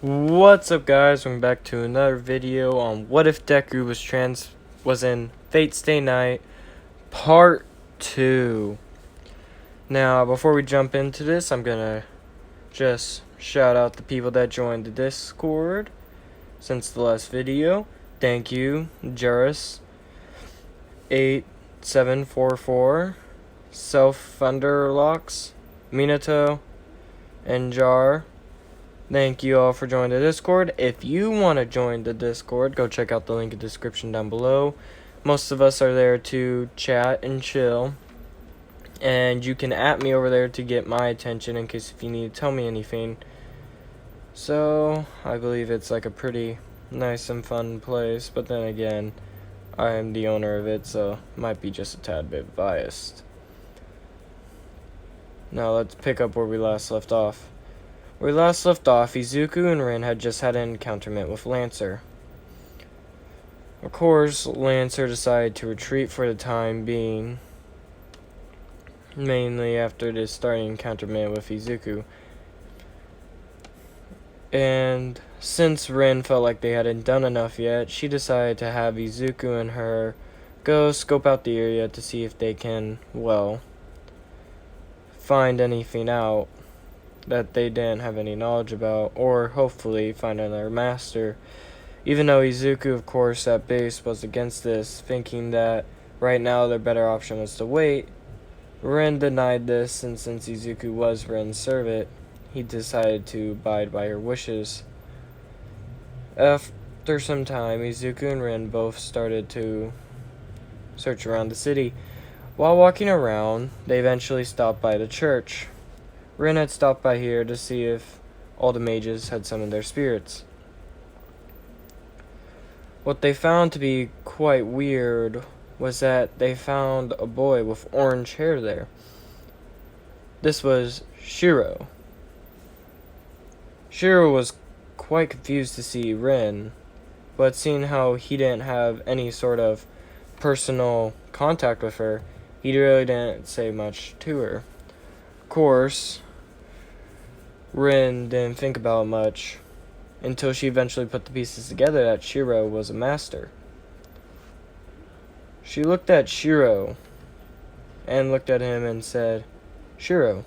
What's up, guys? Welcome back to another video on what if Deku was in Fate Stay Night Part 2. Now, before we jump into this, I'm gonna just shout out the people that joined the Discord since the last video. Thank you, Juris 8744, Self Thunderlocks, Minato, and Jar. Thank you all for joining the Discord. If you want to join the Discord, go check out the link in the description down below. Most of us are there to chat and chill. And you can at me over there to get my attention in case if you need to tell me anything. So, I believe it's like a pretty nice and fun place. But then again, I am the owner of it, so it might be just a tad bit biased. Now let's pick up where we last left off. Where we last left off, Izuku and Rin had just had an encounterment with Lancer. Of course, Lancer decided to retreat for the time being, mainly after this starting encounterment with Izuku. And since Rin felt like they hadn't done enough yet, she decided to have Izuku and her go scope out the area to see if they can, well, find anything out that they didn't have any knowledge about, or hopefully find another master. Even though Izuku, of course, at base was against this, thinking that right now their better option was to wait, Rin denied this, and since Izuku was Rin's servant, he decided to abide by her wishes. After some time, Izuku and Rin both started to search around the city. While walking around, they eventually stopped by the church. Rin had stopped by here to see if all the mages had summoned their spirits. What they found to be quite weird was that they found a boy with orange hair there. This was Shiro. Shiro was quite confused to see Rin, but seeing how he didn't have any sort of personal contact with her, he really didn't say much to her. Of course, Rin didn't think about it much until she eventually put the pieces together that Shiro was a master. She looked at Shiro and looked at him and said, "Shiro,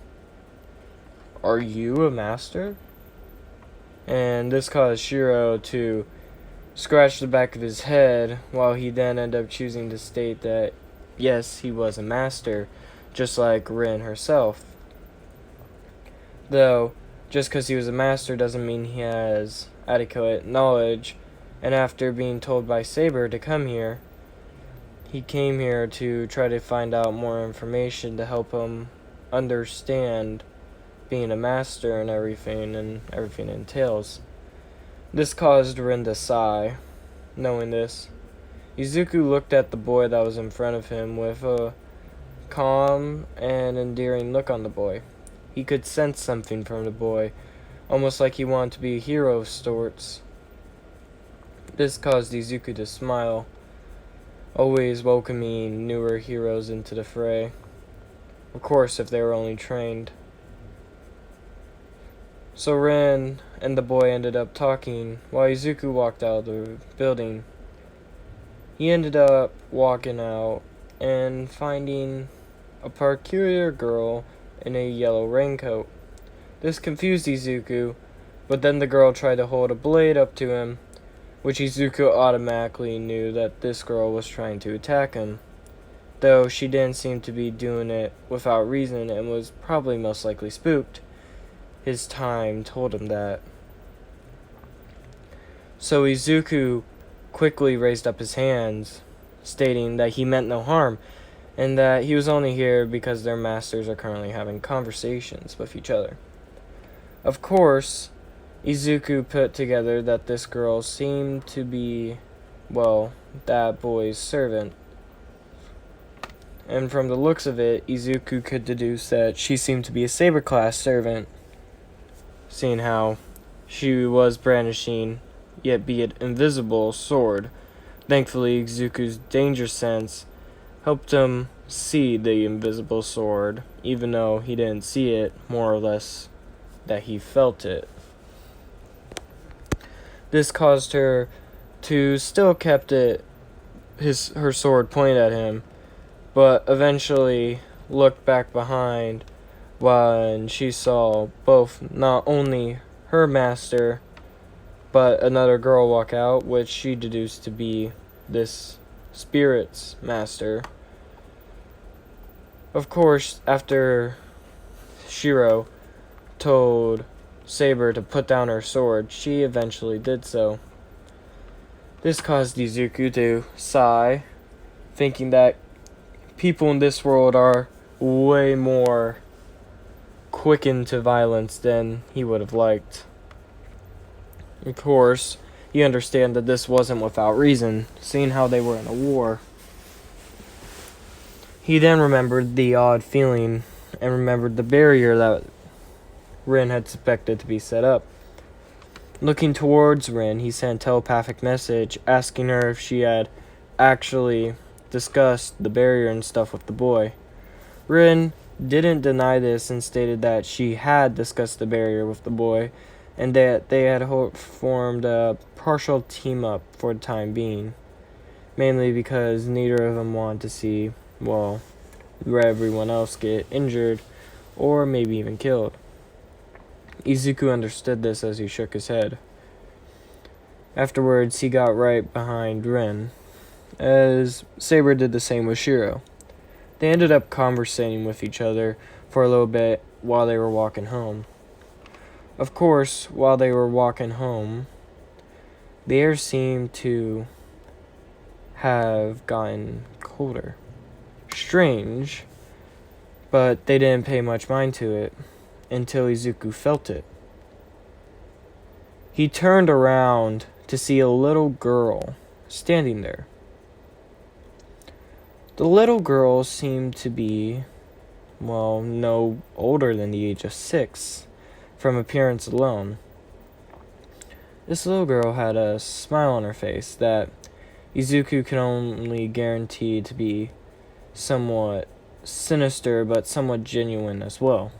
are you a master?" And this caused Shiro to scratch the back of his head, while he then ended up choosing to state that yes, he was a master, just like Rin herself. Though, just because he was a master doesn't mean he has adequate knowledge, and after being told by Saber to come here, he came here to try to find out more information to help him understand being a master and everything it entails. This caused Rin to sigh, knowing this. Izuku looked at the boy that was in front of him with a calm and endearing look on the boy. He could sense something from the boy, almost like he wanted to be a hero of sorts. This caused Izuku to smile, always welcoming newer heroes into the fray. Of course, if they were only trained. So Rin and the boy ended up talking while Izuku walked out of the building. He ended up walking out and finding a peculiar girl in a yellow raincoat. This confused Izuku, but then the girl tried to hold a blade up to him, which Izuku automatically knew that this girl was trying to attack him, though she didn't seem to be doing it without reason and was probably most likely spooked. His time told him that. So Izuku quickly raised up his hands, stating that he meant no harm, and that he was only here because their masters are currently having conversations with each other. Of course, Izuku put together that this girl seemed to be, well, that boy's servant. And from the looks of it, Izuku could deduce that she seemed to be a saber-class servant, seeing how she was brandishing, yet be it invisible, sword. Thankfully, Izuku's danger sense helped him see the invisible sword, even though he didn't see it, more or less that he felt it. This caused her to still kept her sword pointed at him, but eventually looked back behind when she saw both not only her master but another girl walk out, which she deduced to be this spirit's master. Of course, after Shiro told Saber to put down her sword, she eventually did so. This caused Izuku to sigh, thinking that people in this world are way more quickened to violence than he would have liked. Of course, you understand that this wasn't without reason, seeing how they were in a war. He then remembered the odd feeling and remembered the barrier that Rin had suspected to be set up. Looking towards Rin, he sent a telepathic message asking her if she had actually discussed the barrier and stuff with the boy. Rin didn't deny this and stated that she had discussed the barrier with the boy and that they had formed a partial team-up for the time being, mainly because neither of them wanted to see, well, everyone else get injured or maybe even killed. Izuku understood this as he shook his head. Afterwards, he got right behind Rin, as Saber did the same with Shiro. They ended up conversating with each other for a little bit while they were walking home. Of course, while they were walking home, the air seemed to have gotten colder. Strange, but they didn't pay much mind to it until Izuku felt it. He turned around to see a little girl standing there. The little girl seemed to be, well, no older than the age of 6, from appearance alone. This little girl had a smile on her face that Izuku could only guarantee to be somewhat sinister but somewhat genuine as well.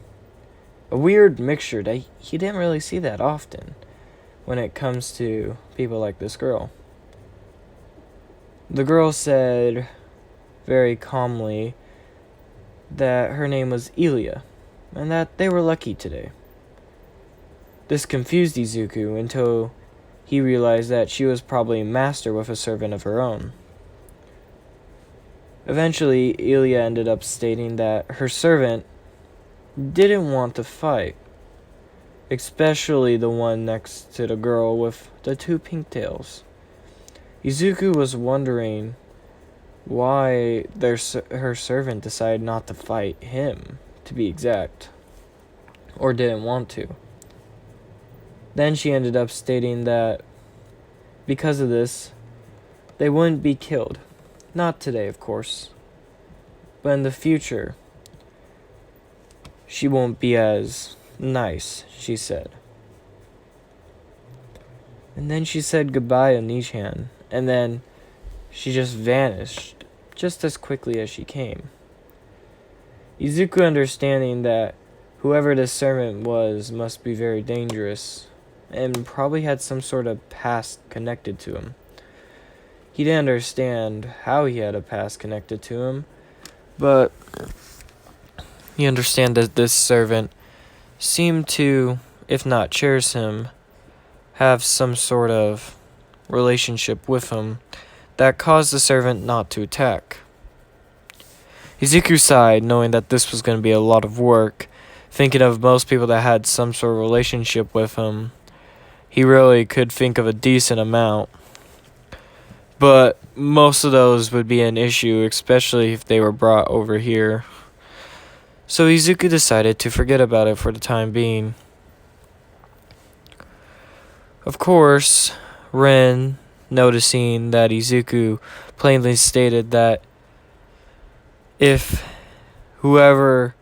A weird mixture that he didn't really see that often when it comes to people like this girl. The girl said very calmly that her name was Elia and that they were lucky today. This confused Izuku until he realized that she was probably a master with a servant of her own. Eventually, Elia ended up stating that her servant didn't want to fight, especially the one next to the girl with the 2 pigtails. Izuku was wondering why her servant decided not to fight him, to be exact, or didn't want to. Then she ended up stating that because of this, they wouldn't be killed. Not today, of course, but in the future, she won't be as nice, she said. And then she said goodbye to Nishan, and then she just vanished, just as quickly as she came. Izuku, understanding that whoever this servant was must be very dangerous, and probably had some sort of past connected to him. He didn't understand how he had a past connected to him, but he understood that this servant seemed to, if not cherish him, have some sort of relationship with him that caused the servant not to attack. Izuku sighed, knowing that this was going to be a lot of work, thinking of most people that had some sort of relationship with him. He really could think of a decent amount, but most of those would be an issue, especially if they were brought over here. So Izuku decided to forget about it for the time being. Of course, Rin, noticing that Izuku plainly stated that if whoever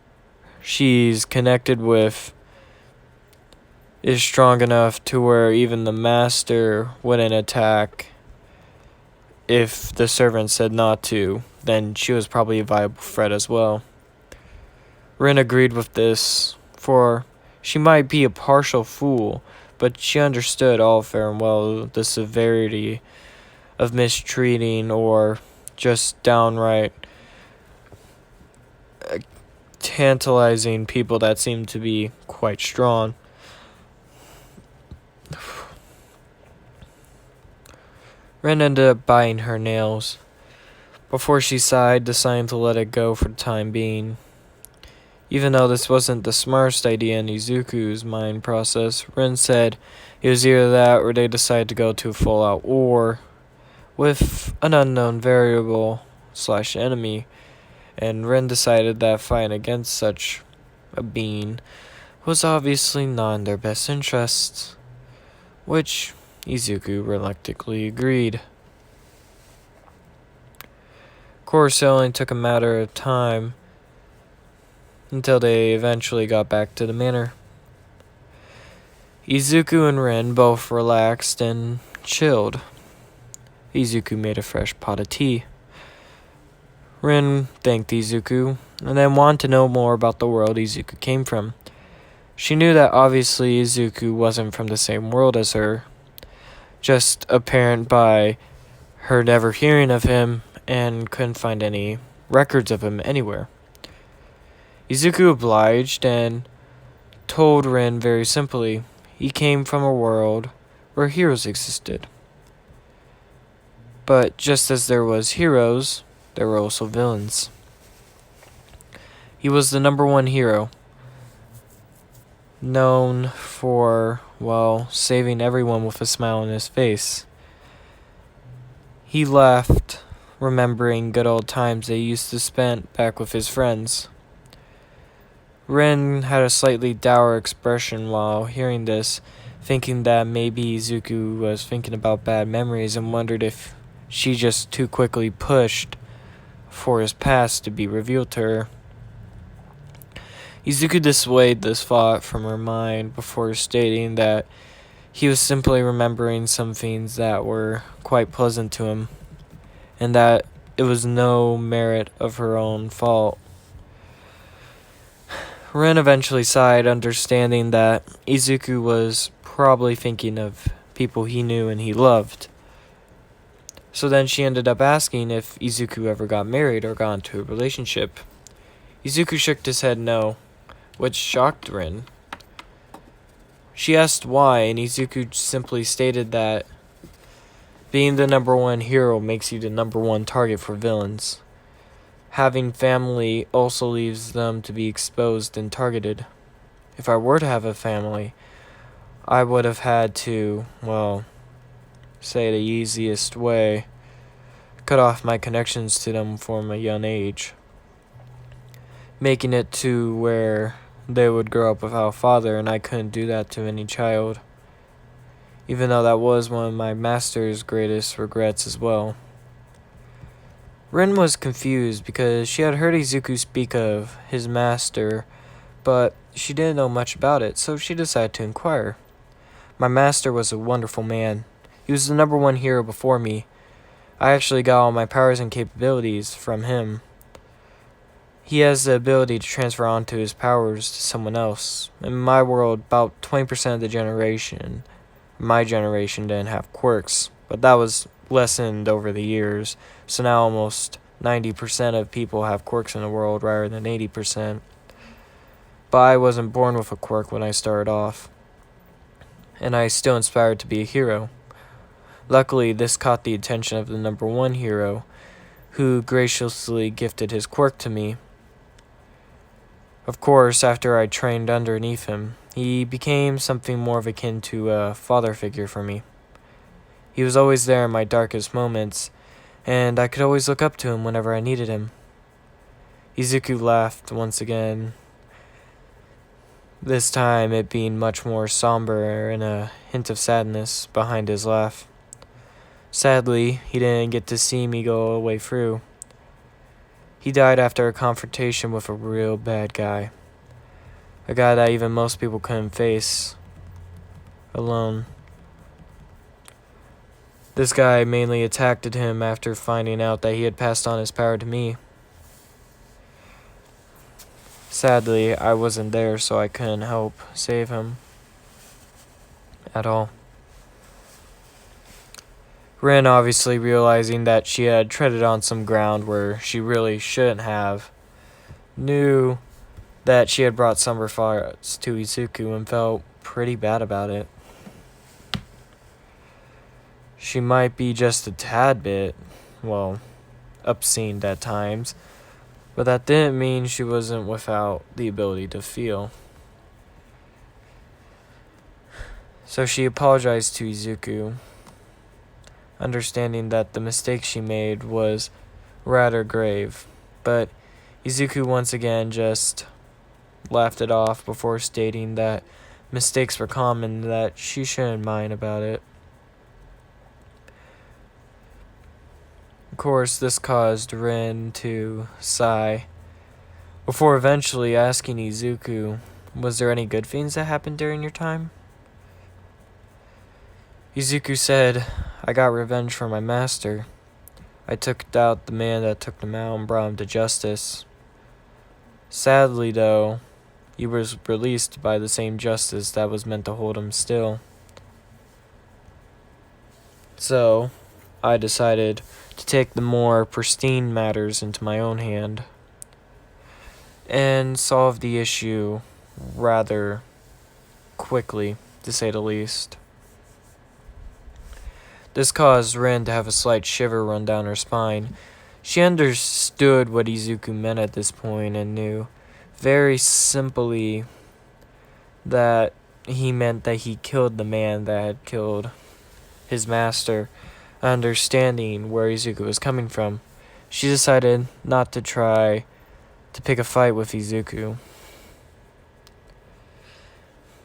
she's connected with is strong enough to where even the master wouldn't attack if the servant said not to, then she was probably a viable threat as well. Rin agreed with this, for she might be a partial fool, but she understood all fair and well the severity of mistreating or just downright tantalizing people that seemed to be quite strong. Ren ended up biting her nails before she sighed, deciding to let it go for the time being. Even though this wasn't the smartest idea in Izuku's mind process, Ren said it was either that or they decided to go to a full-out war with an unknown variable / enemy, and Ren decided that fighting against such a being was obviously not in their best interests, which Izuku reluctantly agreed. Of course, it only took a matter of time until they eventually got back to the manor. Izuku and Ren both relaxed and chilled. Izuku made a fresh pot of tea. Ren thanked Izuku and then wanted to know more about the world Izuku came from. She knew that obviously Izuku wasn't from the same world as her, just apparent by her never hearing of him and couldn't find any records of him anywhere. Izuku obliged and told Ren very simply he came from a world where heroes existed. But just as there was heroes, there were also villains. He was the #1 hero, known for, well, saving everyone with a smile on his face. He left, remembering good old times they used to spend back with his friends. Ren had a slightly dour expression while hearing this, thinking that maybe Izuku was thinking about bad memories and wondered if she just too quickly pushed for his past to be revealed to her. Izuku dissuaded this thought from her mind before stating that he was simply remembering some things that were quite pleasant to him, and that it was no merit of her own fault. Ren eventually sighed, understanding that Izuku was probably thinking of people he knew and he loved. So then she ended up asking if Izuku ever got married or got into a relationship. Izuku shook his head no, which shocked Ren. She asked why, and Izuku simply stated that being the #1 hero makes you the #1 target for villains. Having family also leaves them to be exposed and targeted. If I were to have a family, I would have had to, well, say the easiest way, cut off my connections to them from a young age, making it to where they would grow up without a father, and I couldn't do that to any child, even though that was one of my master's greatest regrets as well. Ren was confused because she had heard Izuku speak of his master, but she didn't know much about it, so she decided to inquire. My master was a wonderful man. He was the #1 hero before me. I actually got all my powers and capabilities from him. He has the ability to transfer onto his powers to someone else. In my world, about 20% of the generation, my generation, didn't have quirks, but that was lessened over the years, so now almost 90% of people have quirks in the world rather than 80%. But I wasn't born with a quirk when I started off, and I still inspired to be a hero. Luckily, this caught the attention of the #1 hero, who graciously gifted his quirk to me. Of course, after I trained underneath him, he became something more of akin to a father figure for me. He was always there in my darkest moments, and I could always look up to him whenever I needed him. Izuku laughed once again, this time it being much more somber and a hint of sadness behind his laugh. Sadly, he didn't get to see me go all the way through. He died after a confrontation with a real bad guy. A guy that even most people couldn't face alone. This guy mainly attacked him after finding out that he had passed on his power to me. Sadly, I wasn't there, so I couldn't help save him. at all. Rin, obviously realizing that she had treaded on some ground where she really shouldn't have, knew that she had brought summer thoughts to Izuku and felt pretty bad about it. She might be just a tad bit, well, obscene at times, but that didn't mean she wasn't without the ability to feel. So she apologized to Izuku, understanding that the mistake she made was rather grave, but Izuku once again just laughed it off before stating that mistakes were common and that she shouldn't mind about it. Of course, this caused Rin to sigh, before eventually asking Izuku, was there any good things that happened during your time? Izuku said, I got revenge for my master. I took out the man that took him out and brought him to justice. Sadly, though, he was released by the same justice that was meant to hold him still. So, I decided to take the more pristine matters into my own hand and solve the issue rather quickly, to say the least. This caused Rin to have a slight shiver run down her spine. She understood what Izuku meant at this point and knew very simply that he meant that he killed the man that had killed his master. Understanding where Izuku was coming from, she decided not to try to pick a fight with Izuku.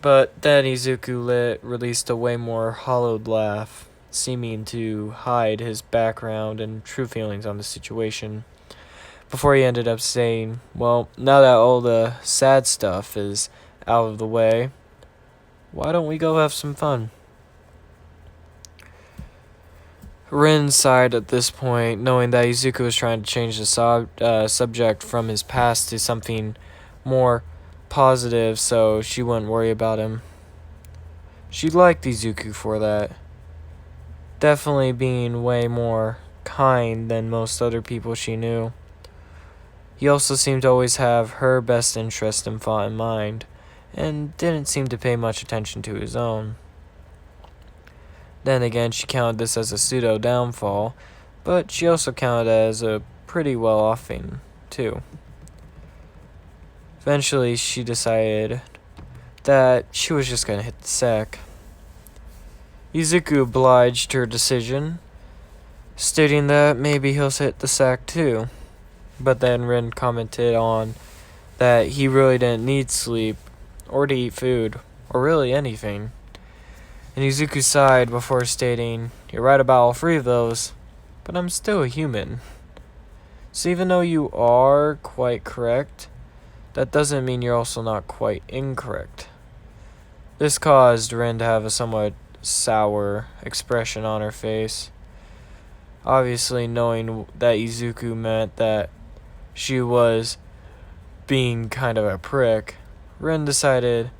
But then Izuku released a way more hollowed laugh, seeming to hide his background and true feelings on the situation, before he ended up saying, well, now that all the sad stuff is out of the way, why don't we go have some fun? Rin sighed at this point, knowing that Izuku was trying to change the subject from his past to something more positive so she wouldn't worry about him. She liked Izuku for that, definitely being way more kind than most other people she knew. He also seemed to always have her best interest and thought in mind, and didn't seem to pay much attention to his own. Then again, she counted this as a pseudo-downfall, but she also counted it as a pretty well-off thing, too. Eventually, she decided that she was just gonna hit the sack. Izuku obliged her decision, stating that maybe he'll hit the sack too. But then Rin commented on that he really didn't need sleep, or to eat food, or really anything. And Izuku sighed before stating, you're right about all three of those, but I'm still a human. So even though you are quite correct, that doesn't mean you're also not quite incorrect. This caused Rin to have a somewhat sour expression on her face. Obviously knowing that Izuku meant that she was being kind of a prick, Rin decided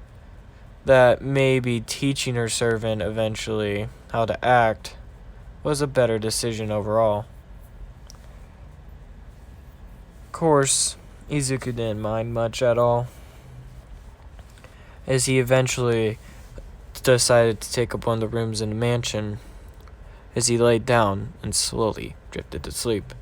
that maybe teaching her servant eventually how to act was a better decision overall. Of course, Izuku didn't mind much at all, as he eventually decided to take up one of the rooms in the mansion, as he laid down and slowly drifted to sleep.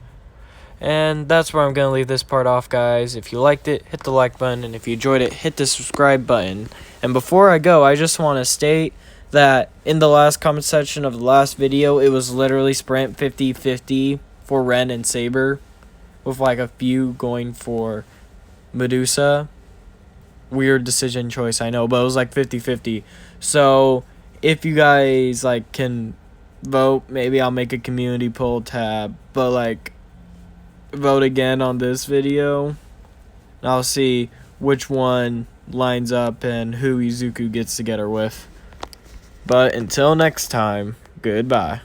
And that's where I'm going to leave this part off, guys. If you liked it, hit the like button, and if you enjoyed it, hit the subscribe button. And before I go, I just want to state that in the last comment section of the last video, it was literally sprint 50-50 for Ren and Saber, with like a few going for Medusa. Weird decision choice, I know, but it was like 50-50. So if you guys like can vote, maybe I'll make a community poll tab, but like vote again on this video, and I'll see which one lines up and who Izuku gets together with. But until next time, goodbye.